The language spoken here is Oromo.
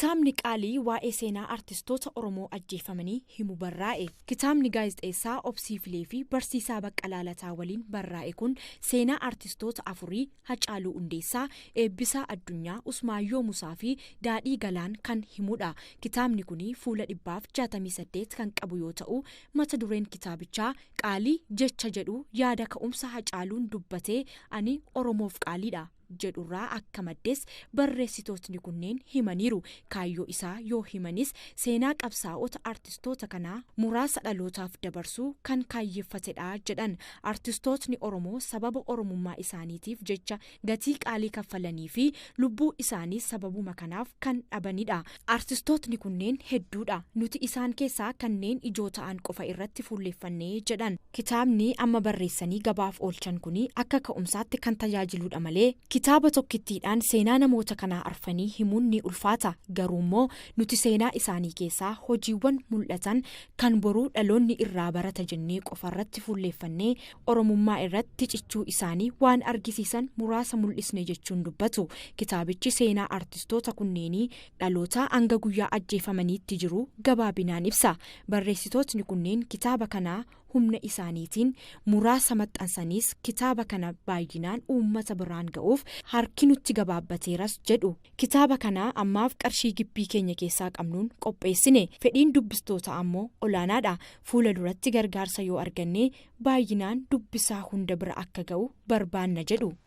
Kitaabni qaalii waa'ee seenaa artistoota Oromoo ajjeefamanii himu barraa'e. Kitaabni gaazexeessaa Obsiifilee fi barsiisaa Baqqalaa Lataa waliin barraa'e kun seenaa artistoota afurii Hacaaluu Hundeessaa, Eebbisaa Addunyaa, Usmaayyoo Musaa fi Daadhii Galaan kan himudha. Kitaabni kun fuula 168 kan qabu yoo ta'u, mata dureen kitaabichaa qaalii jecha jedhu yaada ka'umsa Hacaaluun dubbatee ani Oromoof qaaliidha jedhurraa akka maddes barreessitootni kunneen himaniiru. Kaayyoo isaa yoo himanis seenaa qabsaa'ota artistoota kanaa muraasa dhalootaaf dabarsuu kan kaayyeeffatedha jedhan. Artistootni Oromoo sababa Oromummaa isaaniitiif jecha gatii qaalii kaffalanii fi lubbuu isaanii sababuma kanaaf kan dhabanidha. Artistootni kunneen hedduudha. Nuti isaan keessaa kanneen ijoo ta'an qofa irratti fuulleeffannee jedhan. Kitaabni amma barreessanii gabaaf oolchan kun akka ka'umsaatti kan tajaajiludha malee kitaaba tokkittiidhaan seenaa namoota kanaa arfanii himuun ni ulfaata. Garuummoo nuti seenaa isaanii keessaa hojiiwwan mul'atan kan boruu dhaloonni irraa barata jennee qofarratti fuulleeffannee Oromummaa irratti cichuu isaanii waan argisiisan muraasa mul'isne jechuun dubbatu. Kitaabichi seenaa artistoota kunneenii dhaloota hanga guyyaa ajjeefamaniitti jiru gabaabinaan ibsa. Barreessitootni kunneen kitaaba kanaa humna isaaniitiin muraasa maxxansaniis kitaaba kana baay'inaan uummata biraan ga'uuf harki nutti gabaabbateeras jedhu. Kitaaba kana ammaaf qarshii gibbii keenya keessaa qabnuun qopheessine. Fedhiin dubbistoota ammoo olaanaadha. Fuula duratti gargaarsa yoo arganne baay'inaan dubbisaa hunda bira akka ga'u barbaanna jedhu.